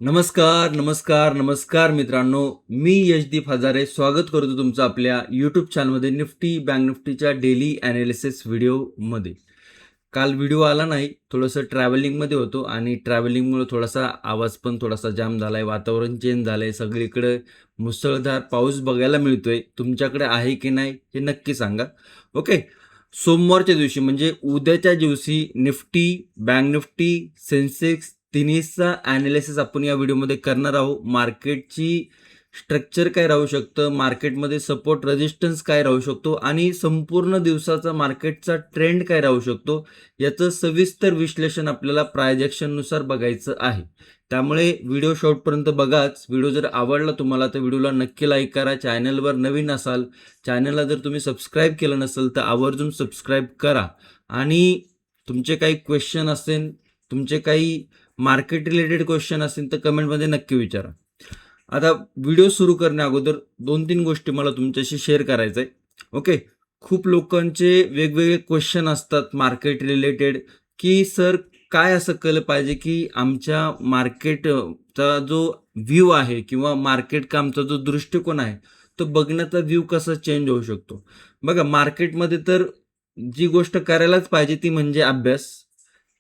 नमस्कार, नमस्कार, नमस्कार मित्रांनो. मी यशदीप हजारे स्वागत करतो तुमचं आपल्या यूट्यूब चॅनलमध्ये निफ्टी बँक निफ्टीच्या डेली ॲनालिसिस व्हिडिओमध्ये. काल व्हिडिओ आला नाही, थोडंसं ट्रॅव्हलिंगमध्ये होतो आणि ट्रॅव्हलिंगमुळे थोडासा आवाज पण थोडासा जाम झाला आहे, वातावरण चेंज झालं आहे, सगळीकडे मुसळधार पाऊस बघायला मिळतोय. तुमच्याकडे आहे की नाही हे नक्की सांगा. ओके. सोमवारच्या दिवशी म्हणजे उद्याच्या दिवशी निफ्टी, बँक निफ्टी, सेन्सेक्स तिन्हीचा ॲनालिसिस आपण या व्हिडिओमध्ये करणार आहोत. मार्केटची स्ट्रक्चर काय राहू शकतं, मार्केटमध्ये सपोर्ट रेजिस्टन्स काय राहू शकतो आणि संपूर्ण दिवसाचा मार्केटचा ट्रेंड काय राहू शकतो, याचं सविस्तर विश्लेषण आपल्याला प्रायजेक्शननुसार बघायचं आहे. त्यामुळे व्हिडिओ शेवटपर्यंत बघाच. व्हिडिओ जर आवडला तुम्हाला तर व्हिडिओला नक्की लाईक करा. चॅनलवर नवीन असाल, चॅनलला जर तुम्ही सबस्क्राईब केलं नसेल तर आवर्जून सबस्क्राईब करा. आणि तुमचे काही क्वेश्चन असेल, तुमचे काही मार्केट रिलेटेड क्वेश्चन असतील तर कमेंटमध्ये नक्की विचारा. आता व्हिडिओ सुरू करण्या अगोदर 2-3 गोष्टी मला तुमच्याशी शेअर करायचं आहे. ओके. खूप लोकांचे वेगवेगळे क्वेश्चन असतात मार्केट रिलेटेड, की सर काय असं केलं पाहिजे की आमच्या मार्केटचा जो व्ह्यू आहे किंवा मार्केट का आमचा जो दृष्टिकोन आहे तो बघण्याचा व्ह्यू कसा चेंज होऊ शकतो. बघा, मार्केटमध्ये तर जी गोष्ट करायलाच पाहिजे ती म्हणजे अभ्यास,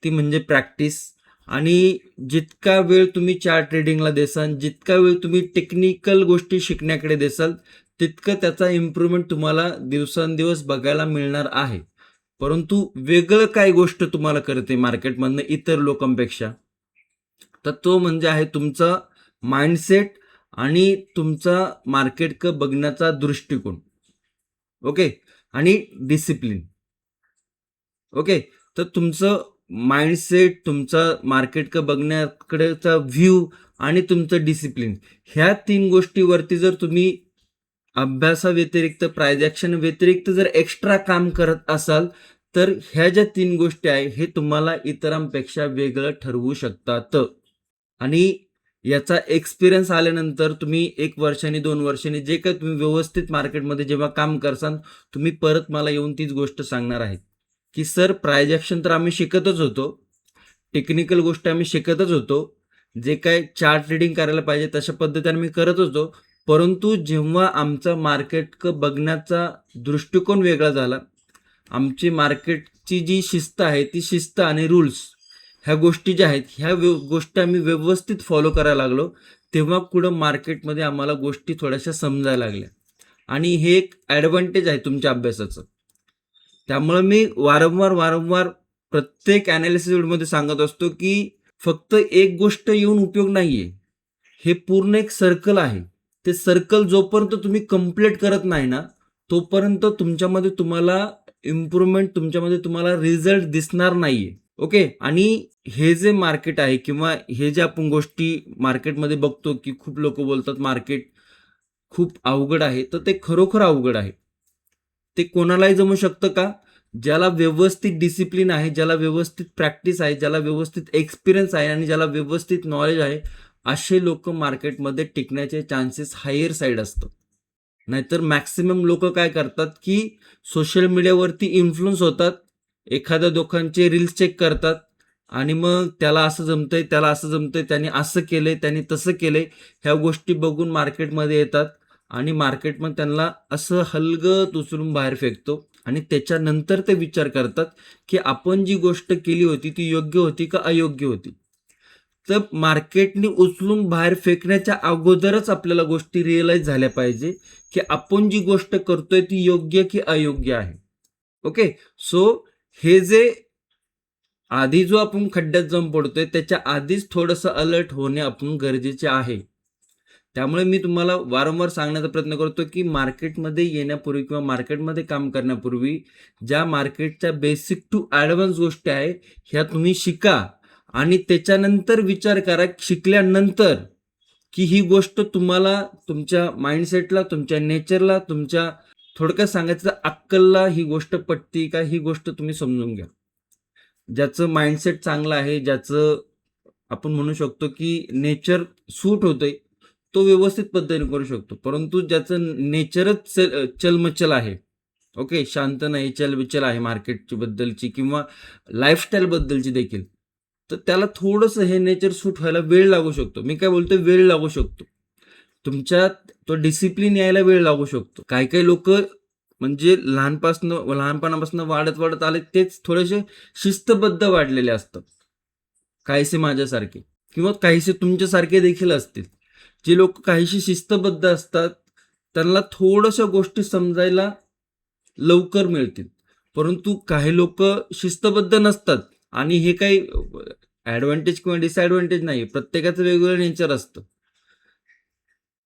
ती म्हणजे प्रॅक्टिस. आणि जितका वेळ तुम्ही चार्ट ट्रेडिंगला देसाल, जितका वेळ तुम्ही टेक्निकल गोष्टी शिकण्याकडे देसाल, तितकं त्याचा इम्प्रूव्हमेंट तुम्हाला दिवसेंदिवस बघायला मिळणार आहे. परंतु वेगळं काय गोष्ट तुम्हाला करते मार्केटमधनं इतर लोकांपेक्षा, तर तो म्हणजे आहे तुमचा माइंडसेट आणि तुमचा मार्केट बघण्याचा दृष्टिकोन. ओके. आणि डिसिप्लिन. ओके. तर तुमचं माइंडसेट, तुमचा मार्केट बघण्याकडेचा व्ह्यू आणि तुमचं डिसिप्लिन, ह्या 3 गोष्टीवरती जर तुम्ही अभ्यासाव्यतिरिक्त, प्रायजेक्शन व्यतिरिक्त जर एक्स्ट्रा काम करत असाल, तर ह्या ज्या 3 गोष्टी आहे हे तुम्हाला इतरांपेक्षा वेगळं ठरवू शकतात. आणि याचा एक्सपिरियन्स आल्यानंतर तुम्ही 1 वर्षांनी, 2 वर्षांनी जे काही तुम्ही व्यवस्थित मार्केटमध्ये जेव्हा काम करसाल, तुम्ही परत मला येऊन तीच गोष्ट सांगणार आहेत, की सर प्रायजेक्शन तर आम्ही शिकतच होतो, टेक्निकल गोष्ट आम्ही शिकतच होतो, जे काय चार्ट रीडिंग करायला पाहिजे तशा पद्धतीने मी करत होतो. परंतु जेव्हा आमचा मार्केट बघण्याचा दृष्टिकोन वेगळा झाला, आमची मार्केटची जी शिस्त आहे ती शिस्त आणि रूल्स, ह्या गोष्टी ज्या आहेत ह्या गोष्टी आम्ही व्यवस्थित फॉलो करायला लागलो, तेव्हा कुठं मार्केटमध्ये आम्हाला गोष्टी थोड्याशा समजायला लागल्या. आणि हे एक ॲडव्हान्टेज आहे तुमच्या अभ्यासाचं. त्यामुळे मी वारंवार प्रत्येक ॲनालिसिस व्हिडिओमध्ये सांगत असतो की फक्त एक गोष्ट येऊन उपयोग नाहीये, हे पूर्ण एक सर्कल आहे. ते सर्कल जोपर्यंत तुम्ही कंप्लीट करत नाही ना, तोपर्यंत तुमच्यामध्ये तुम्हाला इम्प्रूव्हमेंट, तुमच्यामध्ये तुम्हाला रिझल्ट दिसणार नाहीये. ओके. आणि हे जे मार्केट आहे किंवा हे जे आपण गोष्टी मार्केटमध्ये बघतो की खूप लोक बोलतात मार्केट खूप अवघड आहे, तर ते खरोखर अवघड आहे. ते कोणालाही जमू शकतं का? ज्याला व्यवस्थित डिसिप्लिन आहे, ज्याला व्यवस्थित प्रॅक्टिस आहे, ज्याला व्यवस्थित एक्सपिरियन्स आहे आणि ज्याला व्यवस्थित नॉलेज आहे, असे लोक मार्केटमध्ये टिकण्याचे चान्सेस हायर साईड असतात. नाहीतर मॅक्सिमम लोक काय करतात की सोशल मीडियावरती इन्फ्लुअन्स होतात, एखाद्या दोघांचे रील्स चेक करतात आणि मग त्याला असं जमतंय, त्याला असं जमतंय, त्याने असं केलंय, त्याने तसं केलंय, ह्या गोष्टी बघून मार्केटमध्ये येतात आणि मार्केटमध्ये त्यांना असं हलगत उचलून बाहेर फेकतो आणि त्याच्यानंतर ते विचार करतात की आपण जी गोष्ट केली होती ती योग्य होती का अयोग्य होती. तर मार्केटने उचलून बाहेर फेकण्याच्या अगोदरच आपल्याला गोष्टी रिअलाइज झाल्या पाहिजे की आपण जी गोष्ट करतोय ती योग्य की अयोग्य आहे. ओके. सो हे जे आधी जो आपण खड्ड्यात जाऊन पडतोय त्याच्या आधीच थोडंसं अलर्ट होणे आपण गरजेचे आहे. त्यामुळे मी तुम्हाला वारंवार सांगण्याचा प्रयत्न करतो की मार्केटमध्ये येण्यापूर्वी किंवा मार्केटमध्ये काम करण्यापूर्वी ज्या मार्केटच्या बेसिक टू ॲडव्हान्स गोष्टी आहे ह्या तुम्ही शिका आणि त्याच्यानंतर विचार करा शिकल्यानंतर की ही गोष्ट तुम्हाला तुमच्या माइंडसेटला, तुमच्या नेचरला, तुमच्या थोडक्यात सांगायचं अक्कलला ही गोष्ट पटती का, ही गोष्ट तुम्ही समजून घ्या. ज्याचं माइंडसेट चांगलं आहे, ज्याचं आपण म्हणू शकतो की नेचर सूट होतंय, तो व्यवस्थित पद्धतीने करू शकतो. परंतु ज्याचं नेचरच चलमचल आहे, ओके, शांत नाही, चलबिचल आहे मार्केटची बद्दलची किंवा लाईफस्टाईल बद्दलची देखील, तर त्याला थोडंसं हे नेचर सूट व्हायला वेळ लागू शकतो. मी काय बोलतोय, वेळ लागू शकतो. तुमच्यात तो डिसिप्लिन यायला वेळ लागू शकतो. काही काही लोक म्हणजे लहानपणापासून वाढत वाढत आले तेच थोडेसे शिस्तबद्ध वाढलेले असतात. काहीसे माझ्यासारखे किंवा काहीसे तुमच्यासारखे देखील असतील. जे लोक काहीशी शिस्तबद्ध असतात त्यांना थोड्याशा गोष्टी समजायला लवकर मिळतील. परंतु काही लोक शिस्तबद्ध नसतात आणि हे काही ॲडव्हान्टेज किंवा डिसॲडव्हान्टेज नाही. प्रत्येकाचं वेगवेगळं नेचर असतं.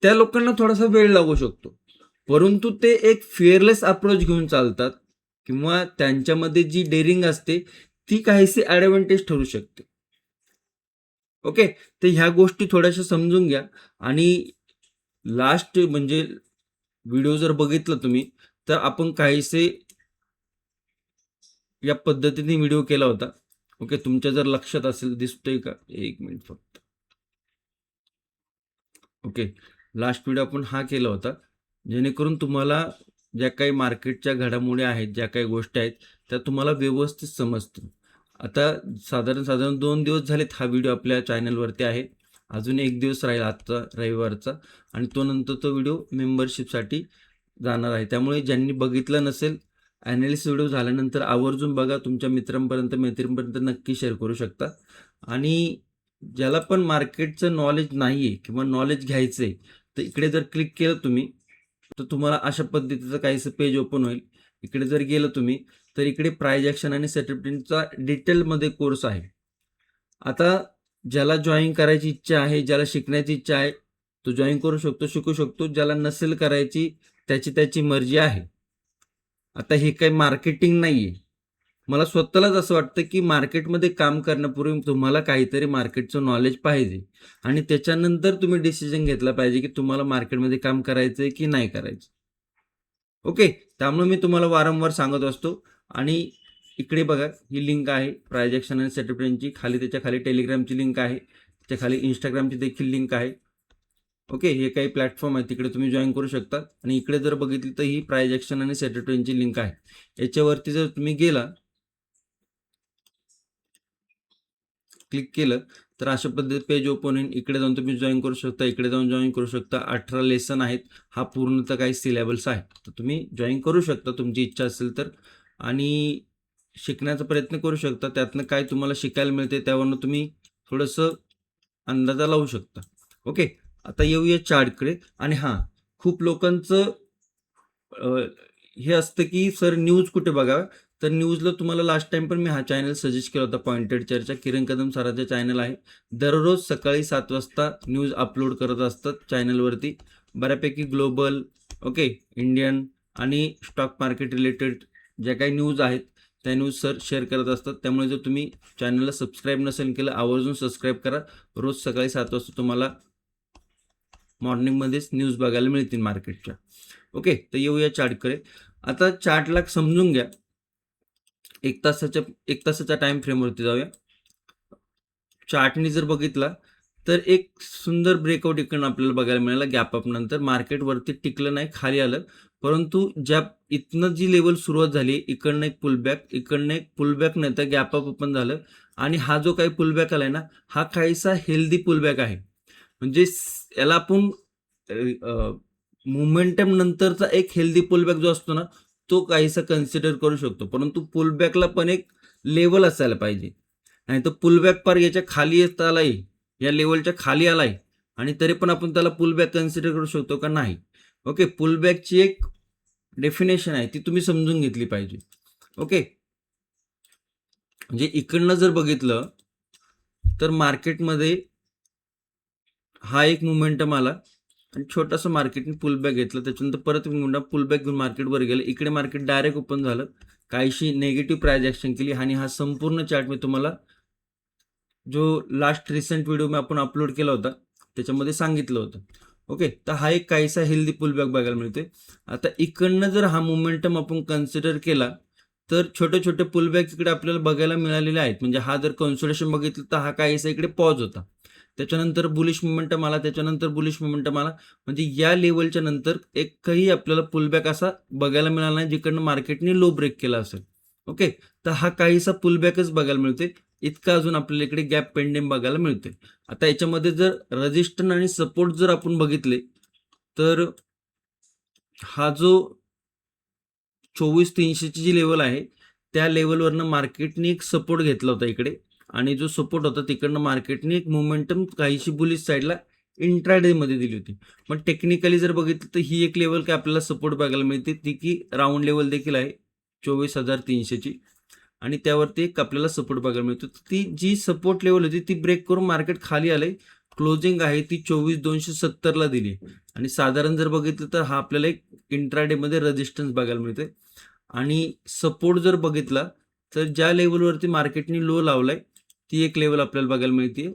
त्या लोकांना थोडासा वेळ लागू शकतो. परंतु ते एक फिअरलेस अप्रोच घेऊन चालतात किंवा त्यांच्यामध्ये जी डेअरिंग असते ती काहीशी ॲडव्हान्टेज ठरू शकते. ओके, तर ह्या गोष्टी थोड्याशा समजून घ्या. आणि लास्ट म्हणजे व्हिडिओ जर बघितला तुम्ही तर आपण काहीसे या पद्धतीने व्हिडिओ केला होता. ओके, तुमच्या जर लक्षात असेल, दिसतोय का? एक मिनिट फक्त. ओके, लास्ट व्हिडिओ आपण हा केला होता जेणेकरून तुम्हाला ज्या काही मार्केटच्या घडामोडी आहेत, ज्या काही गोष्टी आहेत त्या तुम्हाला व्यवस्थित समजतील. आता साधारण 2 दिवस झालेत हा व्हिडिओ आपल्या चॅनलवरती आहे. अजून 1 दिवस राहील आजचा रविवारचा आणि तो नंतर तो व्हिडिओ मेंबरशिपसाठी जाणार आहे. त्यामुळे ज्यांनी बघितलं नसेल, ॲनालिसिस व्हिडिओ झाल्यानंतर आवर्जून बघा. तुमच्या मित्रांपर्यंत मैत्रिणींपर्यंत नक्की शेअर करू शकता. आणि ज्याला पण मार्केटचं नॉलेज नाही आहे किंवा नॉलेज घ्यायचं आहे तर इकडे जर क्लिक केलं तुम्ही तर तुम्हाला अशा पद्धतीचं काहीसं पेज ओपन होईल. इकडे जर गेलं तुम्ही तर इकडे प्राइस ॲक्शन आणि सेटलमेंटचा डिटेलमध्ये कोर्स आहे. आता ज्याला जॉईन करायची इच्छा आहे, ज्याला शिकण्याची इच्छा आहे तो जॉईन करू शकतो, शिकू शकतो. ज्याला नसेल करायची त्याची मर्जी आहे. आता हे काही मार्केटिंग नाही आहे. मला स्वतःलाच असं वाटतं की मार्केटमध्ये काम करण्यापूर्वी तुम्हाला काहीतरी मार्केटचं नॉलेज पाहिजे आणि त्याच्यानंतर तुम्ही डिसिजन घेतला पाहिजे की तुम्हाला मार्केटमध्ये काम करायचं आहे की नाही करायचं. ओके, त्यामुळे मी तुम्हाला वारंवार सांगत असतो. आणि इकडे बघा, ही लिंक आहे प्राइस ॲक्शन आणि सेटलमेंटची. त्याच्या खाली टेलिग्रामची लिंक आहे, त्याच्या खाली इंस्टाग्रामची देखील लिंक आहे. ओके, हे काही प्लॅटफॉर्म आहे, तिकडे तुम्ही जॉईन करू शकता. आणि इकडे जर बघितली तर ही प्राइस ॲक्शन आणि सेटलमेंटची लिंक आहे. याच्यावरती जर तुम्ही गेला, क्लिक केलं तर अशा पद्धतीने पेज ओपन होईल. इकडे जाऊन तुम्ही जॉईन करू शकता, इकडे जाऊन जॉईन करू शकता. 18 लेसन आहेत. हा पूर्णतः काही सिलेबस आहे, तर तुम्ही जॉईन करू शकता तुमची इच्छा असेल तर. आणि शिकण्याचा प्रयत्न करू शकता. त्यातनं काय तुम्हाला शिकायला मिळते त्यावरनं तुम्ही थोडंसं अंदाजा लावू शकता. ओके, आता येऊया चार्टकडे. आणि हां, खूप लोकांचं हे असतं की सर न्यूज कुठे बघावं. तर न्यूजला तुम्हाला लास्ट टाइम पण मी हा चॅनल सजेस्ट केला होता, पॉइंटेड चर्चा. किरण कदम सरांचा चॅनल आहे. दररोज सकाळी 7 वाजता न्यूज अपलोड करत असतात चॅनलवरती. बऱ्यापैकी ग्लोबल, ओके, इंडियन आणि स्टॉक मार्केट रिलेटेड ज्या काही न्यूज आहेत त्या न्यूज सर शेअर करत असतात. त्यामुळे जर तुम्ही चॅनलला सबस्क्राईब नसेल केलं, आवर्जून सबस्क्राईब करा. रोज सकाळी 7 वाजता तुम्हाला मॉर्निंगमध्येच न्यूज बघायला मिळतील मार्केटच्या. ओके, तर येऊया चार्टकडे. आता चार्टला समजून घ्या. 1 तासाच्या टाइम फ्रेमवरती जाऊया. चार्टनी जर बघितला तर एक सुंदर ब्रेकआउट इकडनं आपल्याला बघायला मिळाला. गॅप अप नंतर मार्केट वरती टिकलं नाही, खाली आलं. परंतु इथनं जी लेवल सुरुवात झाली, इकडनं एक पुलबॅक, इकडनं एक पुलबॅक, नाही तर गॅप अप पण झालं. आणि हा जो काही पुलबॅक आलाय ना, हा काहीसा हेल्दी पुलबॅक आहे. म्हणजे याला आपण मोमेंटम नंतरचा एक हेल्दी पुलबॅक जो असतो ना, तो काहीसा कन्सिडर करू शकतो. परंतु पुलबॅकला पण एक लेवल असायला पाहिजे. नाही तर पुलबॅक पार याच्या खाली येत आलाय, या लेवलच्या खाली आलाय आणि तरी पण आपण त्याला पुलबॅक कन्सिडर करू शकतो का? नाही. ओके, पुलबॅकची एक डेफिनेशन आहे, ती तुम्ही समजून घेतली पाहिजे. ओके, म्हणजे इकडनं जर बघितलं तर मार्केटमध्ये हा एक मोमेंटम आला आणि छोटासा मार्केटने पुलबॅक घेतलं. त्याच्यानंतर परत मोमेंटम पुलबॅक घेऊन मार्केटवर गेलं. इकडे मार्केट डायरेक्ट ओपन झालं, काहीशी नेगेटिव्ह प्राइस ॲक्शन केली. आणि हा संपूर्ण चार्ट मी तुम्हाला जो लास्ट रिसेंट व्हिडिओ मी आपण अपलोड केला होता त्याच्यामध्ये सांगितलं होतं. ओके, तर हा एक काहीसा हेल्दी पुलबॅक बघायला मिळतोय. आता इकडनं जर हा मोमेंटम आपण कन्सिडर केला तर छोटे छोटे पुलबॅक इकडे आपल्याला बघायला मिळालेले आहेत. म्हणजे हा जर कन्सोलेशन बघितलं तर हा काहीसा इकडे पॉज होता. त्याच्यानंतर बुलिश मोमेंटम आला, त्याच्यानंतर बुलिश मोमेंटम आला. म्हणजे या लेवलच्या नंतर एकही आपल्याला पुलबॅक असा बघायला मिळाला नाही जिकडनं मार्केटने लो ब्रेक केला असेल. ओके, तर हा काहीसा पुलबॅकच बघायला मिळतोय. इतका अजून आपल्याला इकडे गॅप पेंडिंग बघायला मिळतोय. आता याच्यामध्ये जर रेजिस्टन्स आणि सपोर्ट जर आपण बघितले तर हा जो 24,300ची जी लेवल आहे त्या लेवलवरनं मार्केटने एक सपोर्ट घेतला होता इकडे, आणि जो सपोर्ट होता तिकडनं मार्केटने एक मोमेंटम काहीशी बुलिश साईडला इंट्राडे मध्ये दिली होती. पण टेक्निकली जर बघितलं तर ही एक लेवल काय आपल्याला सपोर्ट बघायला मिळते, ती की राऊंड लेवल देखील आहे 24,300ची, आणि त्यावरती एक आपल्याला सपोर्ट बघायला मिळतो. ती जी सपोर्ट लेवल होती ती ब्रेक करून मार्केट खाली आलंय. क्लोजिंग आहे ती 24,270ला दिली, आणि साधारण जर बघितलं तर हा आपल्याला एक इंट्राडे मध्ये रेजिस्टन्स बघायला मिळते. आणि सपोर्ट जर बघितला तर ज्या लेवलवरती मार्केटने लो लावलाय ती एक लेवल आपल्याला बघायला मिळते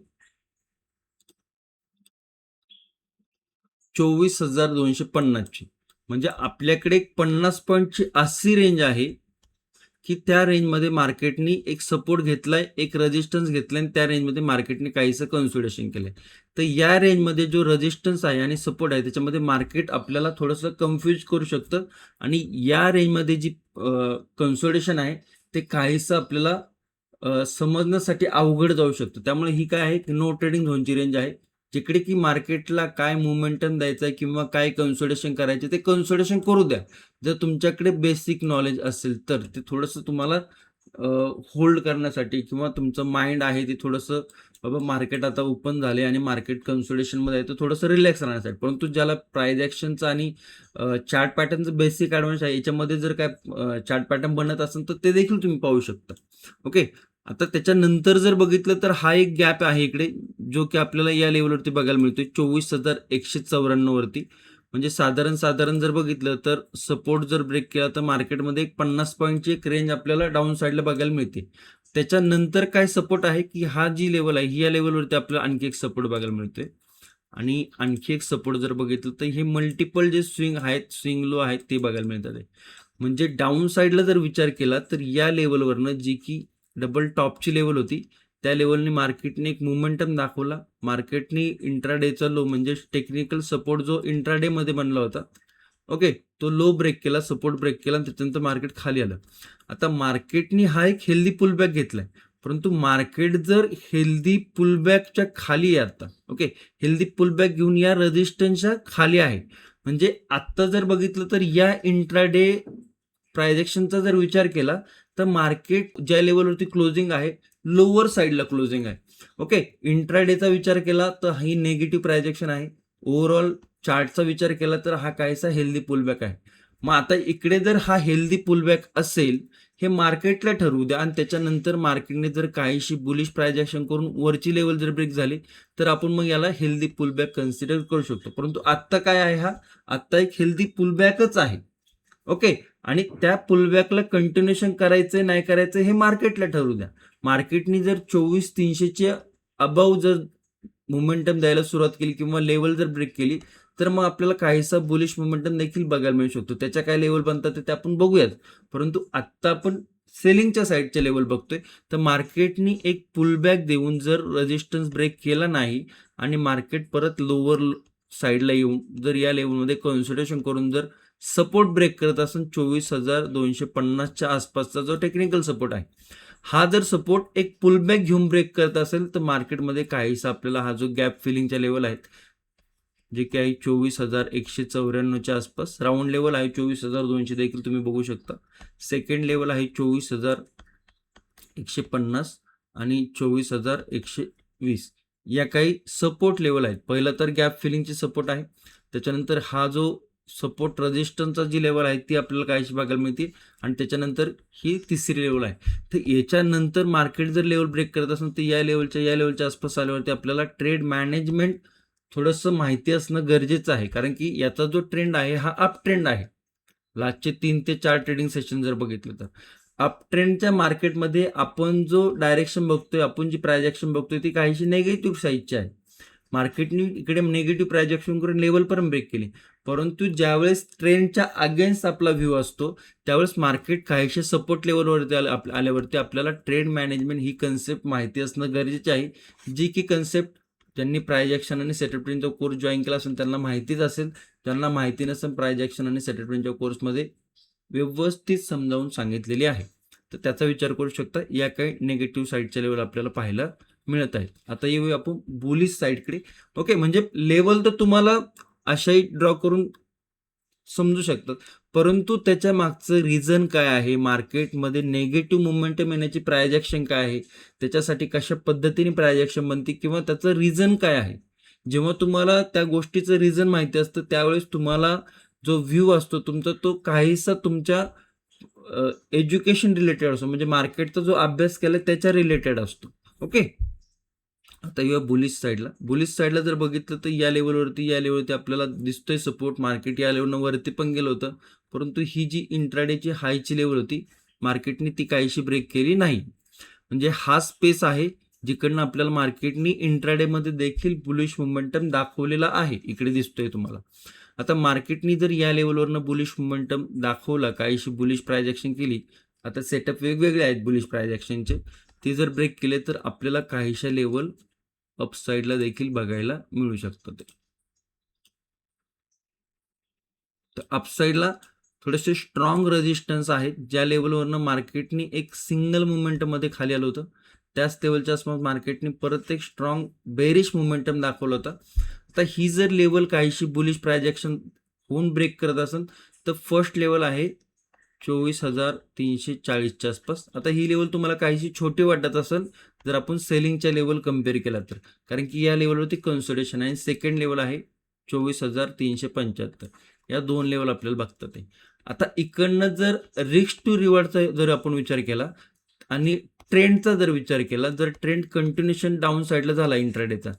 24,250ची. म्हणजे आपल्याकडे 50 पॉईंटची अशी रेंज आहे की त्या रेंजमध्ये मार्केटनी एक सपोर्ट घेतलाय, एक रेजिस्टन्स घेतलाय, आणि त्या रेंजमध्ये मार्केटने काहीसं कन्सोलिडेशन केलंय. तर या रेंजमध्ये जो रेजिस्टन्स आहे आणि सपोर्ट आहे त्याच्यामध्ये मार्केट आपल्याला थोडंसं कन्फ्यूज करू शकतं, आणि या रेंजमध्ये जी कन्सोलिडेशन आहे ते काहीसं आपल्याला समजण्यासाठी अवघड जाऊ शकतं. त्यामुळे ही काय आहे, नो ट्रेडिंग झोनची रेंज आहे, जिकडे की मार्केटला काय मोमेंटम द्यायचं आहे किंवा काय कन्सोलिडेशन करायचे ते कन्सोलिडेशन करू द्या. जर तुमच्याकडे बेसिक नॉलेज असेल तर ते थोडंसं तुम्हाला होल्ड करण्यासाठी, किंवा तुमचं माइंड आहे ते थोडंसं बाबा मार्केट आता ओपन झाले आणि मार्केट कन्सोलिडेशनमध्ये आहे तर थोडंसं रिलॅक्स राहण्यासाठी. परंतु ज्याला प्राइस ॲक्शनचं आणि चार्ट पॅटर्नचं बेसिक ॲडव्हान्स आहे याच्यामध्ये जर काय चार्ट पॅटर्न बनत असेल तर ते देखील तुम्ही पाहू शकता. ओके, आता त्याच्यानंतर जर बघितलं तर हा एक गॅप आहे इकडे, जो की आपल्याला या लेवलवरती बघायला मिळतोय 24,194 वरती. म्हणजे साधारण जर बघितलं तर सपोर्ट जर ब्रेक केला तर मार्केटमध्ये एक 50 पॉईंटची एक रेंज आपल्याला डाऊन साईडला बघायला मिळते. त्याच्यानंतर काय सपोर्ट आहे की हा जी लेवल आहे या लेवलवरती आपल्याला आणखी एक सपोर्ट बघायला मिळतोय, आणि आणखी एक सपोर्ट जर बघितलं तर हे मल्टिपल जे स्विंग आहेत, स्विंग लो आहेत ते बघायला मिळतात. म्हणजे डाऊन साईडला जर विचार केला तर या लेवलवरनं जी की डबल टॉपची लेवल होती त्या लेवलने मार्केटने एक मोमेंटम दाखवला. मार्केटने इंट्राडेचा लो म्हणजे टेक्निकल सपोर्ट जो इंट्राडे मध्ये बनला होता, ओके, तो लो ब्रेक केला, सपोर्ट ब्रेक केला, आणि त्याच्यानंतर मार्केट खाली आलं. आता मार्केटने हा एक हेल्दी पुलबॅक घेतलाय, परंतु मार्केट जर हेल्दी पुलबॅकच्या खाली आहे आता, ओके, हेल्दी पुलबॅक घेऊन या रेजिस्टन्सच्या खाली आहे. म्हणजे आत्ता जर बघितलं तर या इंट्राडे प्रायजेक्शनचा जर विचार केला तर मार्केट ज्या लेवलवरती क्लोजिंग आहे लोअर साईडला क्लोजिंग आहे. ओके, इंट्राडेचा विचार केला तर ही नेगेटिव्ह प्रायजेक्शन आहे. ओव्हरऑल चार्टचा विचार केला तर हा काहीसा हेल्दी पुलबॅक आहे. मग आता इकडे जर हा हेल्दी पुलबॅक असेल हे मार्केटला ठरवू द्या, आणि त्याच्यानंतर मार्केटने जर काहीशी बुलिश प्रायजेक्शन करून वरची लेवल जर ब्रेक झाली तर आपण मग याला हेल्दी पुलबॅक कन्सिडर करू शकतो. परंतु आत्ता काय आहे, हा आत्ता एक हेल्दी पुलबॅकच आहे. ओके, आणि त्या पुलबॅकला कंटिन्युएशन करायचं नाही करायचं हे मार्केटला ठरवू द्या. मार्केटनी जर 24,300च्या अबाव जर मोमेंटम द्यायला सुरुवात केली किंवा लेवल जर ब्रेक केली तर मग आपल्याला काहीसा बुलिश मोमेंटम देखील बघायला मिळू शकतो. त्याच्या काय लेवल बनतात ते आपण बघूयात. परंतु आत्ता आपण सेलिंगच्या साईडच्या लेवल बघतोय, तर मार्केटनी एक पुलबॅक देऊन जर रेजिस्टन्स ब्रेक केला नाही आणि मार्केट परत लोअर साईडला येऊन जर या लेवलमध्ये कन्सोलिडेशन करून जर सपोर्ट ब्रेक करत असेल 24,250च्या आसपासचा जो टेक्निकल सपोर्ट आहे, हा जर सपोर्ट एक पुलबॅक घेऊन ब्रेक करत असेल तर मार्केटमध्ये काहीसा आपल्याला हा जो गॅप फिलिंगच्या लेवल आहेत जे की आहे 24,194च्या आसपास, राऊंड लेवल आहे 24,200 देखील तुम्ही बघू शकता. सेकंड लेवल आहे 24,150 आणि 24,120 या काही सपोर्ट लेवल आहेत. पहिला तर गॅप फिलिंगची सपोर्ट आहे, त्याच्यानंतर हा जो सपोर्ट रेजिस्टन्सचा जी लेवल आहे ती आपल्याला काहीशी बघायला मिळते, आणि त्याच्यानंतर ही तिसरी लेवल आहे. तर याच्यानंतर मार्केट जर लेवल ब्रेक करत असेल तर या लेवलच्या आसपास आल्यावरती आपल्याला ट्रेड मॅनेजमेंट थोडंसं माहिती असणं गरजेचं आहे, कारण की याचा जो ट्रेंड आहे हा अप ट्रेंड आहे. लास्टचे 3 ते 4 ट्रेडिंग सेशन जर बघितलं तर अप ट्रेंडच्या मार्केटमध्ये आपण जो डायरेक्शन बघतोय, आपण जी प्रायजेक्शन बघतोय ती काहीशी नेगेटिव्ह साईडची आहे. मार्केटने इकडे नेगेटिव्ह प्रायजेक्शन करून लेवल पण ब्रेक केली, परंतु ज्यावेळेस ट्रेंडच्या अगेन्स्ट आपला व्ह्यू असतो त्यावेळेस मार्केट काहीशे सपोर्ट लेवलवरती आल्यावरती आपल्याला ट्रेड मॅनेजमेंट ही कन्सेप्ट माहिती असणं गरजेचे आहे, जी की कन्सेप्ट ज्यांनी प्रायजेक्शन आणि सेटल ट्रेंडचा कोर्स जॉईन केला असेल त्यांना माहितीच असेल. ज्यांना माहिती नसेल प्रायजेक्शन आणि सेटल ट्रेंडच्या कोर्समध्ये व्यवस्थित समजावून सांगितलेली आहे. तर त्याचा विचार करू शकता. या काही निगेटिव्ह साईडच्या लेवल आपल्याला पाहायला मिळत आहेत. आता येऊया आपण बुलिश साईडकडे. ओके, म्हणजे लेवल तर तुम्हाला अशाही ड्रॉ करून समजू शकतात, परंतु त्याच्या मागचं रिझन काय आहे, मार्केटमध्ये नेगेटिव्ह मोमेंटम येण्याची प्राइस ॲक्शन काय आहे, त्याच्यासाठी कशा पद्धतीने प्राइस ॲक्शन बनते किंवा त्याचं रिझन काय आहे. जेव्हा तुम्हाला त्या गोष्टीचं रिझन माहिती असतं त्यावेळेस तुम्हाला जो व्ह्यू असतो तुमचा तो काहीसा तुमच्या एज्युकेशन रिलेटेड असतो, म्हणजे मार्केटचा जो अभ्यास केला त्याच्या रिलेटेड असतो. ओके, आता येऊया बुलिश साईडला. बुलिश साईडला जर बघितलं तर या लेवलवरती आपल्याला दिसतोय सपोर्ट. मार्केट या लेवलनं वरती पण गेलं होतं, परंतु ही जी इंट्राडेची हायची लेवल होती मार्केटने ती काहीशी ब्रेक केली नाही. म्हणजे हा स्पेस आहे जिकडनं आपल्याला मार्केटनी इंट्राडेमध्ये देखील बुलिश मोमेंटम दाखवलेला आहे, इकडे दिसतोय तुम्हाला. आता मार्केटनी जर या लेवलवरनं बुलिश मोमेंटम दाखवला, काहीशी बुलिश प्राइस ॲक्शन केली, आता सेटअप वेगवेगळे आहेत बुलिश प्राइस ॲक्शनचे, ते जर ब्रेक केले तर आपल्याला काहीशा लेवल अपसाईडला देखील बघायला मिळू शकतं. तर अपसाईडला थोडेसे स्ट्रॉंग रेजिस्टन्स आहेत, ज्या लेवलवरनं मार्केटनी एक सिंगल मोमेंटममध्ये खाली आलं होतं, त्याच लेवलच्या आसपास मार्केटने परत एक स्ट्रॉंग बेरिश मोमेंटम दाखवला होता. आता ही जर लेवल काहीशी बुलिश प्राइस ॲक्शन होऊन ब्रेक करत असेल तर फर्स्ट लेवल आहे 24,340च्या आसपास. आता ही लेवल तुम्हाला काहीशी छोटी वाटत असेल जर आपण सेलिंगच्या लेवल कम्पेअर केला तर, कारण की या लेवलवरती कन्सोलिडेशन आहे. सेकंड लेवल आहे 24,375. या दोन लेवल आपल्याला बघतात आहे. आता इकडनं जर रिस्क टू रिवॉर्डचा जर आपण विचार केला आणि ट्रेंडचा जर विचार केला, जर ट्रेंड कंटिन्युएशन डाऊन साईडला झाला इंट्राडेचा,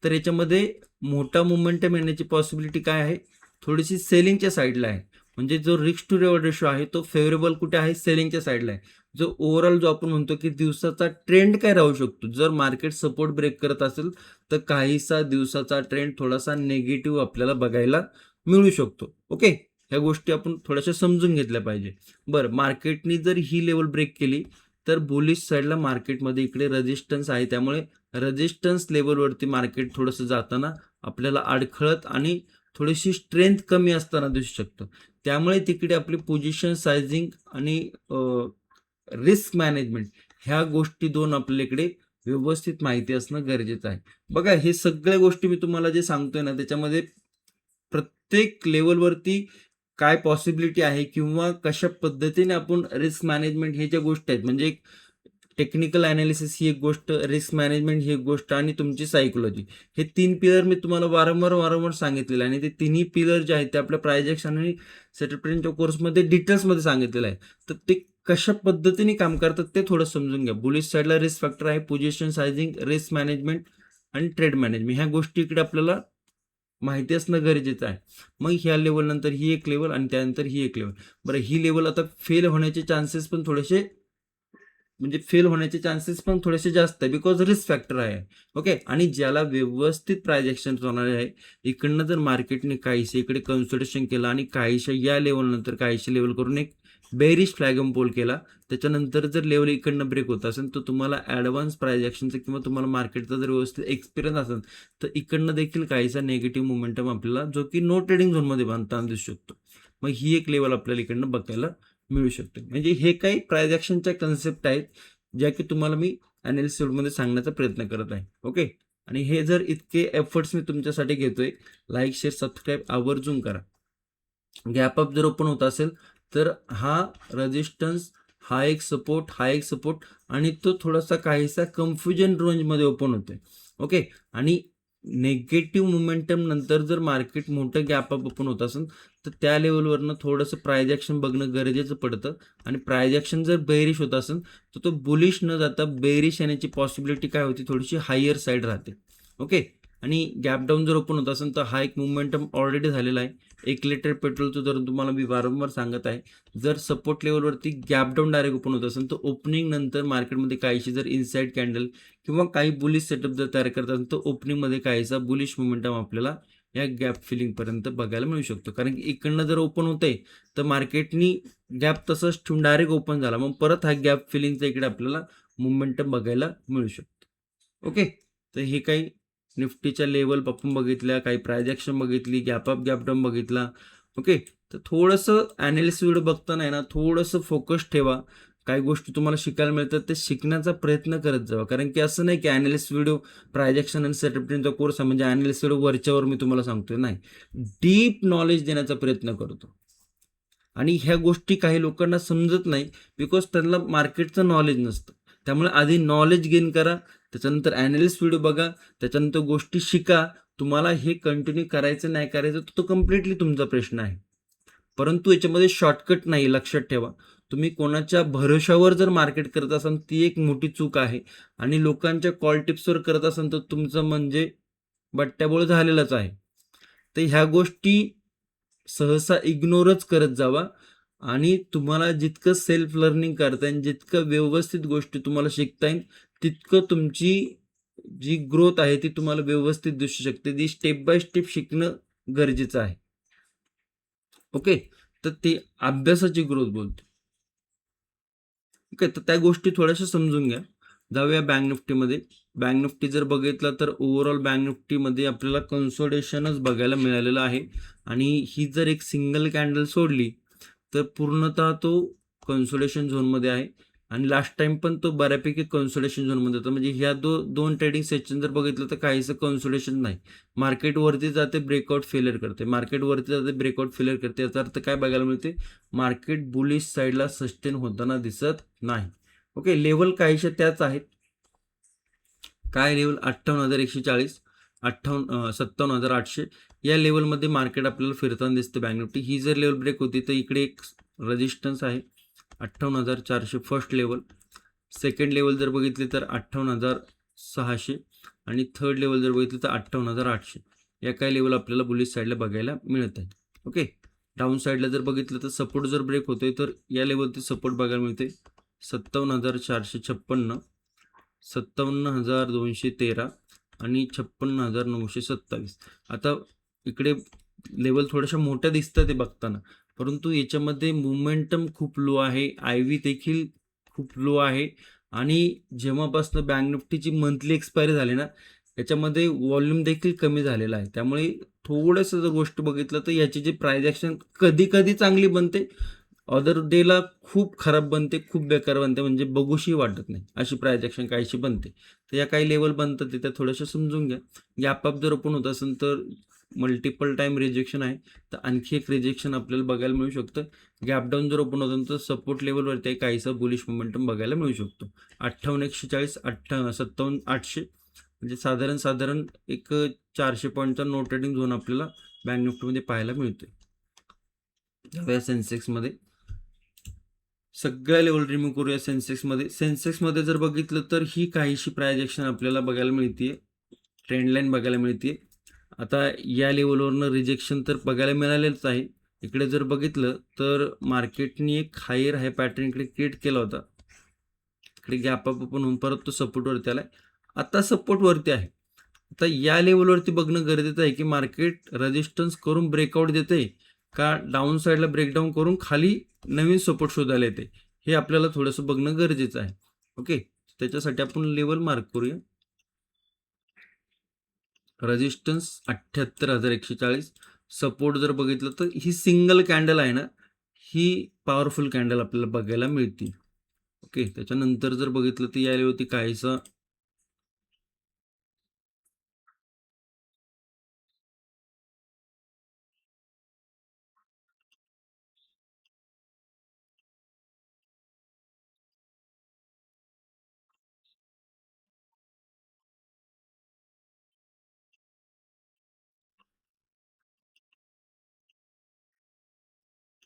तर याच्यामध्ये मोठा मोमेंटम येण्याची पॉसिबिलिटी काय आहे, थोडीशी सेलिंगच्या साईडला आहे. म्हणजे जो रिस्क टू रिवॉर्ड रेशो आहे तो फेवरेबल कुठे आहे, सेलिंगच्या साईडला आहे. जो ओव्हरऑल जो आपण म्हणतो की दिवसाचा ट्रेंड काय राहू शकतो, जर मार्केट सपोर्ट ब्रेक करत असेल तर काहीसा दिवसाचा ट्रेंड थोडासा नेगेटिव्ह आपल्याला बघायला मिळू शकतो. ओके, ह्या गोष्टी आपण थोड्याशा समजून घेतल्या पाहिजे. बरं, मार्केटनी जर ही लेवल ब्रेक केली तर बुलिश साईडला मार्केटमध्ये इकडे रेजिस्टन्स आहे, त्यामुळे रेजिस्टन्स लेवलवरती मार्केट थोडंसं जाताना आपल्याला अडखळत आणि थोडीशी स्ट्रेंथ कमी असताना दिसू शकतं. त्यामुळे तिकडे आपली पोझिशन सायझिंग आणि रिस्क मॅनेजमेंट ह्या गोष्टी दोन आपल्याला इकडे व्यवस्थित माहिती असणं गरजेचं आहे. बघा, हे सगळ्या गोष्टी मी तुम्हाला जे सांगतोय ना, त्याच्यामध्ये प्रत्येक लेवलवरती काय पॉसिबिलिटी आहे किंवा कशा पद्धतीने आपण रिस्क मॅनेजमेंट हे ज्या गोष्टी आहेत, म्हणजे टेक्निकल ॲनालिसिस ही एक गोष्ट, रिस्क मॅनेजमेंट ही एक गोष्ट आणि तुमची सायकोलॉजी, हे 3 पिलर मी तुम्हाला वारंवार सांगितलेलं आहे. आणि ते तिन्ही पिलर जे आहेत ते आपल्या प्राइस ॲक्शन आणि सेटअप ट्रेंडच्या कोर्समध्ये डिटेल्समध्ये सांगितलेलं आहे. तर ते कशा पद्धतीने काम करतात ते थोडं समजून घ्या. बुलिश साईडला रिस्क फॅक्टर आहे, पोझिशन सायझिंग, रिस्क मॅनेजमेंट आणि ट्रेड मॅनेजमेंट, ह्या गोष्टी इकडे आपल्याला माहिती असणं गरजेचं आहे. मग ह्या लेवल नंतर ही एक लेवल आणि त्यानंतर ही एक लेवल. बरं, ही लेवल आता फेल होण्याचे चान्सेस पण थोडेसे, म्हणजे फेल होण्याचे चान्सेस पण थोडेसे जास्त आहे, बिकॉज रिस्क फॅक्टर आहे. ओके, आणि ज्याला व्यवस्थित प्राइस ॲक्शन होणार आहे, इकडनं जर मार्केटने काहीसे इकडे कन्सोलिडेशन केलं आणि काहीशा या लेवल नंतर काहीशे लेवल करून एक बेरिश फ्लॅगम पोल केला, त्याच्यानंतर जर लेवल इकडनं ब्रेक होत असेल तर तुम्हाला ॲडव्हान्स प्राइस ॲक्शनचं किंवा तुम्हाला मार्केटचा जर व्यवस्थित एक्सपिरियन्स असेल तर इकडनं देखील काहीसा नेगेटिव्ह मोमेंटम आपल्याला जो की नो ट्रेडिंग झोनमध्ये बांधताना दिसू शकतो. मग ही एक लेवल आपल्याला इकडनं बघायला मिळू शकते. म्हणजे हे काही प्राइस ॲक्शनच्या कन्सेप्ट आहेत ज्या की तुम्हाला मी ॲनालिसिसमध्ये सांगण्याचा प्रयत्न करत आहे. ओके, आणि हे जर इतके एफर्ट्स मी तुमच्यासाठी घेतोय, लाईक, शेअर, सबस्क्राईब आवर्जून करा. गॅप अप जर ओपन होत असेल तर हा रेजिस्टन्स, हा एक सपोर्ट आणि तो थोडासा काहीसा कन्फ्युजन रेंजमध्ये ओपन होतोय. ओके, आणि नेगेटिव्ह मोमेंटम नंतर जर मार्केट मोठं गॅप अप ओपन होत असेल तर त्या लेवलवरनं थोडंसं प्राइस ॲक्शन बघणं गरजेचं पडतं. आणि प्राइस ॲक्शन जर बेरिश होत असेल तर तो बुलिश न जाता बेरिश येण्याची पॉसिबिलिटी काय होती, थोडीशी हायर साईड राहते. ओके, आणि गॅप डाऊन जर ओपन होत असेल तर हा एक मोमेंटम ऑलरेडी झालेला आहे. 1 लिटर पेट्रोलचं जर तुम्हाला मी वारंवार सांगत आहे, जर सपोर्ट लेवलवरती गॅप डाऊन डायरेक्ट ओपन होत असेल तर ओपनिंग नंतर मार्केटमध्ये काहीशी जर इनसाइड कॅन्डल किंवा काही बुलिश सेटअप जर तयार करत असेल तर ओपनिंगमध्ये काहीसा बुलिश मोमेंटम आपल्याला या गॅप फिलिंगपर्यंत बघायला मिळू शकतो. कारण की इकडनं जर ओपन होतंय तर मार्केटनी गॅप तसंच ठेवून डायरेक्ट ओपन झाला, मग परत हा गॅप फिलिंगचा इकडे आपल्याला मोमेंटम बघायला मिळू शकतो. ओके, तर हे काही निफ्टीच्या लेवल आपण बघितल्या, काही प्राइस ॲक्शन बघितली, गॅप अप गॅप डाऊन बघितला. ओके, तर थोडंसं ॲनालिसिस व्हिडिओ बघताना आहे ना, थोडंसं फोकस ठेवा. काही गोष्टी तुम्हाला शिकायला मिळतात ते शिकण्याचा प्रयत्न करत जावा. कारण की असं नाही की ॲनालिस्ट व्हिडिओ प्रायजेक्शन आणि सेटअपचा कोर्स आहे म्हणजे ॲनालिस्ट व्हिडिओ वरच्यावर मी तुम्हाला सांगतोय, नाही. डीप नॉलेज देण्याचा प्रयत्न करतो. आणि ह्या गोष्टी काही लोकांना समजत नाही बिकॉज त्यांना मार्केटचं नॉलेज नसतं. त्यामुळे आधी नॉलेज गेन करा, त्याच्यानंतर ॲनालिस्ट व्हिडिओ बघा, त्याच्यानंतर गोष्टी शिका. तुम्हाला हे कंटिन्यू करायचं नाही करायचं तो कम्प्लिटली तुमचा प्रश्न आहे. परंतु याच्यामध्ये शॉर्टकट नाही, लक्षात ठेवा. तुम्ही कोणाच्या भरोशावर जर मार्केट करत असाल ती एक मोठी चूक आहे. आणि लोकांच्या कॉल टिप्सवर करत असाल तर तुमचं म्हणजे बट्ट्याबोळ झालेलंच आहे. तर ह्या गोष्टी सहसा इग्नोरच करत जावा. आणि तुम्हाला जितकं सेल्फ लर्निंग करता येईल, जितकं व्यवस्थित गोष्टी तुम्हाला शिकता येईल, तितकं तुमची जी ग्रोथ आहे ती तुम्हाला व्यवस्थित दिसू शकते. ती स्टेप बाय स्टेप शिकणं गरजेचं आहे. ओके, तर ते अभ्यासाची ग्रोथ बोलतो. ओके, तर त्या गोष्टी थोड्याशा समजून घ्या. जाऊया बँक निफ्टीमध्ये. बँक निफ्टी जर बघितलं तर ओव्हरऑल बँक निफ्टीमध्ये आपल्याला कन्सोलिडेशनच बघायला मिळालेलं आहे. आणि ही जर एक सिंगल कॅन्डल सोडली तर पूर्णतः तो कन्सोलिडेशन झोनमध्ये आहे. आणि लास्ट टाइम पण तो बऱ्यापैकी कन्सोलिडेशन झोनमध्ये होता. म्हणजे ह्या दोन ट्रेडिंग सेशन जर बघितलं तर काहीसं कन्सोलिडेशन नाही. मार्केट वरती जाते, ब्रेकआउट फेलियर करते, मार्केट वरती जाते, ब्रेकआउट फेलियर करते. याचा अर्थ काय बघायला मिळते, मार्केट बुलिश साईडला सस्टेन होताना दिसत नाही. ओके, लेवल काहीशा त्याच आहेत. काय लेवल, 58,140, 57,800 या लेवलमध्ये मार्केट आपल्याला फिरताना दिसते बँक निफ्टी. ही जर लेवल ब्रेक होती तर इकडे एक रेजिस्टन्स आहे 58,400 फर्स्ट लेवल. सेकंड लेवल जर बघितली तर 58,600 आणि थर्ड लेवल जर बघितली तर 58,800. या काही लेवल आपल्याला बुलिश साईडला बघायला मिळत आहे. ओके, डाऊन साईडला जर बघितलं तर सपोर्ट जर ब्रेक होतोय तर या लेवलचे सपोर्ट बघायला मिळते 57,456, 57,213 आणि 56,927. आता इकडे लेवल थोड्याशा मोठ्या दिसतात ते बघताना, परंतु याच्यामध्ये मोमेंटम खूप लो आहे, आय व्ही देखील खूप लो आहे. आणि जेव्हापासून बँक निफ्टीची मंथली एक्सपायरी झाली ना, याच्यामध्ये व्हॉल्यूम देखील कमी झालेला आहे. त्यामुळे थोडंसं जर गोष्ट बघितलं तर याची जी प्राइस ॲक्शन कधी कधी चांगली बनते, अदर डेला खूप खराब बनते, खूप बेकार बनते, म्हणजे बघूशी वाटत नाही अशी प्राइस ॲक्शन काहीशी बनते. तर या काही लेवल बनतात ते त्या थोड्याशा समजून घ्या. गॅप अप जर ओपन होत असेल तर मल्टिपल टाइम रिजेक्शन आहे, तर आणखी एक रिजेक्शन आपल्याला बघायला मिळू शकतं. गॅप डाऊन जर ओपन होत असेल तर सपोर्ट लेवलवरती काहीसा बुलिश मोमेंटम बघायला मिळू शकतो. 58,140, 57,800 म्हणजे साधारण एक 400 पॉईंटचा नो ट्रेडिंग झोन आपल्याला बँक निफ्टीमध्ये पाहायला मिळतोय. जाऊया सेन्सेक्समध्ये. सगळ्या लेवल रिमूव्ह करूया सेन्सेक्समध्ये. सेन्सेक्समध्ये जर बघितलं तर ही काहीशी प्राइस ॲक्शन आपल्याला बघायला मिळते, ट्रेंड लाईन बघायला मिळते. आता या लेवलवरनं रिजेक्शन तर बघायला मिळालेलंच आहे. इकडे जर बघितलं तर मार्केटनी एक हायर हाय पॅटर्न इकडे क्रिएट केला होता. इकडे गॅप अप ओपन होऊन परत तो सपोर्टवरती आलाय, आता सपोर्टवरती आहे. आता या लेवलवरती बघणं गरजेचं आहे की मार्केट रेजिस्टन्स करून ब्रेकआउट देते का डाऊन साईडला ब्रेकडाऊन करून खाली नवीन सपोर्ट शोधायला येते, हे आपल्याला थोडंसं बघणं गरजेचं आहे. ओके, त्याच्यासाठी आपण लेवल मार्क करूया. रेजिस्टन्स 78,140, सपोर्ट जर बघितलं तर ही सिंगल कॅन्डल आहे ना, ही पॉवरफुल कॅन्डल आपल्याला बघायला मिळते. ओके, त्याच्यानंतर जर बघितलं तर या लेवलती काहीसा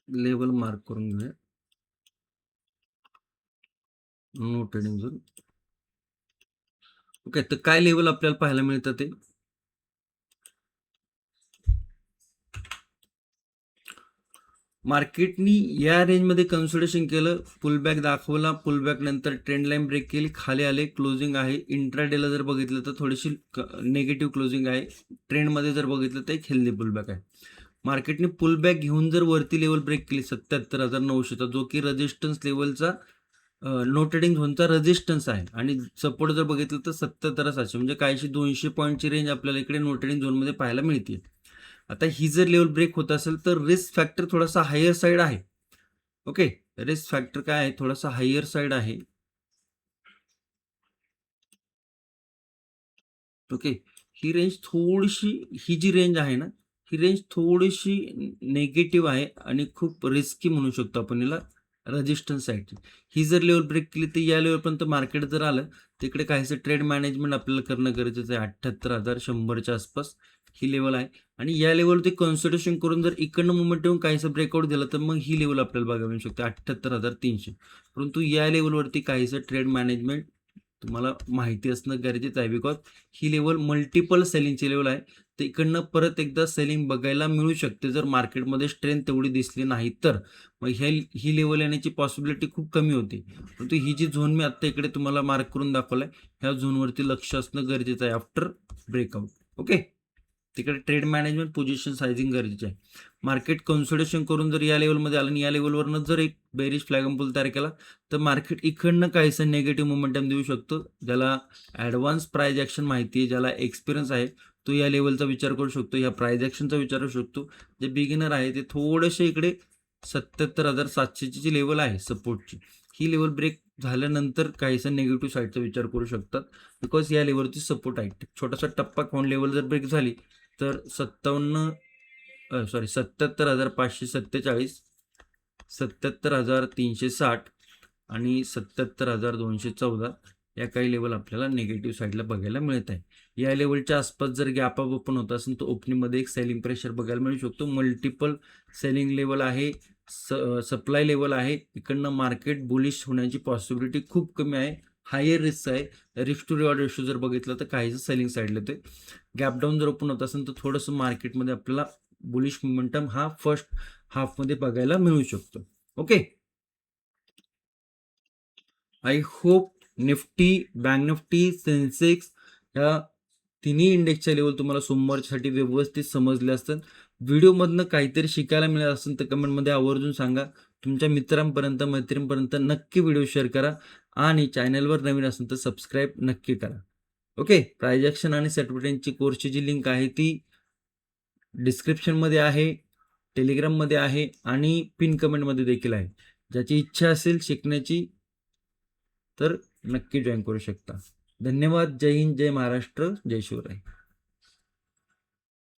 लेवल मार्क करून घेऊया. No trading zone. ओके, तर काय लेवल आपल्याला पाहायला मिळतं ते मार्केटनी या रेंजमध्ये कन्सोलिडेशन केलं, पुलबॅक दाखवला, पुलबॅक नंतर ट्रेंड लाईन ब्रेक केली, खाली आले, क्लोजिंग आहे. इंट्राडेला जर बघितलं तर थोडीशी नेगेटिव्ह क्लोजिंग आहे. ट्रेंडमध्ये जर बघितलं तर एक हेल्दी पुलबॅक आहे. मार्केटने पुलबॅक घेऊन जर वरती लेवल ब्रेक केली 77,900चा, जो की रेजिस्टन्स लेवलचा नो ट्रेडिंग झोनचा रेजिस्टन्स आहे. आणि सपोर्ट जर बघितलं तर 77,700, म्हणजे काहीशी 200 पॉईंटची रेंज आपल्याला इकडे नो ट्रेडिंग झोनमध्ये पाहायला मिळते. आता ही जर लेवल ब्रेक होत असेल तर रिस्क फॅक्टर थोडासा हायर साईड आहे. ओके, रिस्क फॅक्टर काय आहे, थोडासा हायर साईड आहे. ओके. ही रेंज थोडीशी, ही जी रेंज आहे ना, ही रेंज थोडीशी निगेटिव्ह आहे आणि खूप रिस्की म्हणू शकतो आपण याला, रेजिस्टन्स साईडची. ही जर लेवल ब्रेक केली तर या लेवलपर्यंत मार्केट जर आलं, तिकडे काहीसं ट्रेड मॅनेजमेंट आपल्याला करणं गरजेचं आहे. 78,100च्या आसपास ही लेवल आहे आणि या लेवलवरती कन्सल्टेशन करून जर इकडनं मुवमेंट येऊन काहीसं ब्रेकआउट दिलं, तर मग ही लेवल आपल्याला बघायला मिळू शकते 78,300. परंतु या लेवलवरती काहीसं ट्रेड मॅनेजमेंट तुम्हाला माहिती असणं गरजेचं आहे, बिकॉज ही लेवल मल्टिपल सेलिंगची लेवल आहे. तर इकडनं परत एकदा सेलिंग बघायला मिळू शकते जर मार्केटमध्ये स्ट्रेंथ तेवढी दिसली नाही तर. मग ही लेवल येण्याची पॉसिबिलिटी खूप कमी होती. परंतु ही जी झोन मी आत्ता इकडे तुम्हाला मार्क करून दाखवलाय, ह्या झोनवरती लक्ष असणं गरजेचं आहे आफ्टर ब्रेकआउट. ओके. तिकडे ट्रेड मॅनेजमेंट, पोझिशन सायझिंग गरजेचे आहे. मार्केट कन्सोलिडेशन करून जर या लेवलमध्ये आलं आणि या लेवलवरनं जर एक बेरिश फ्लॅग अँड पुल तयार केला, तर मार्केट इकडनं काहीसं निगेटिव्ह मोमेंटम देऊ शकतो. ज्याला ॲडव्हान्स प्राइस ॲक्शन माहिती आहे, ज्याला एक्सपिरियन्स आहे, तो या लेवलचा विचार करू शकतो, या प्राइस ॲक्शनचा विचार करू शकतो. जे बिगिनर आहे ते थोडेसे इकडे 77,700ची जी लेवल आहे सपोर्टची, ही लेवल ब्रेक झाल्यानंतर काहीसा निगेटिव्ह साईडचा विचार करू शकतात, बिकॉज या लेवलची सपोर्ट आहे. छोटासा टप्पा खाऊन लेवल जर ब्रेक झाली तर 77,547, 77,360 आणि 77,214 या काही लेवल आपल्याला निगेटिव्ह साईडला बघायला मिळत आहे. या लेवलच्या आसपास जर गॅप अप ओपन होत असेल तर ओपनिंगमध्ये एक सेलिंग प्रेशर बघायला मिळू शकतो. मल्टिपल सेलिंग लेवल आहे, सप्लाय लेवल आहे. इकडनं मार्केट बुलिश होण्याची पॉसिबिलिटी खूप कमी आहे. हायर रिस्क आहे. रिस्क टू रिवॉर्ड रेशो जर बघितलं तर काहीसं सेलिंग साईडला येते. गॅप डाऊन जर ओपन होत असेल तर थोडंसं मार्केटमध्ये आपल्याला बुलिश मोमेंटम हा फर्स्ट हाफमध्ये बघायला मिळू शकतो. Okay. I hope Nifty, bank Nifty, Sensex या तिन्ही इंडेक्सच्या लेवल तुम्हाला सोमवारसाठी व्यवस्थित समजले असतात. व्हिडिओमधनं काहीतरी शिकायला मिळालं असेल तर कमेंटमध्ये आवर्जून सांगा. तुमच्या मित्रांपर्यंत, मैत्रिणींपर्यंत नक्की व्हिडिओ शेअर करा आणि चॅनलवर नवीन असेल तर सबस्क्राईब नक्की करा. ओके. प्राइस ॲक्शन आणि सर्टिफिकेटची कोर्सची जी लिंक आहे ती डिस्क्रिप्शनमध्ये आहे, टेलिग्राममध्ये आहे आणि पिन कमेंटमध्ये देखील आहे. ज्याची इच्छा असेल शिकण्याची तर नक्की जॉईन करू शकता. धन्यवाद. जय हिंद, जय महाराष्ट्र, जय शिवराय.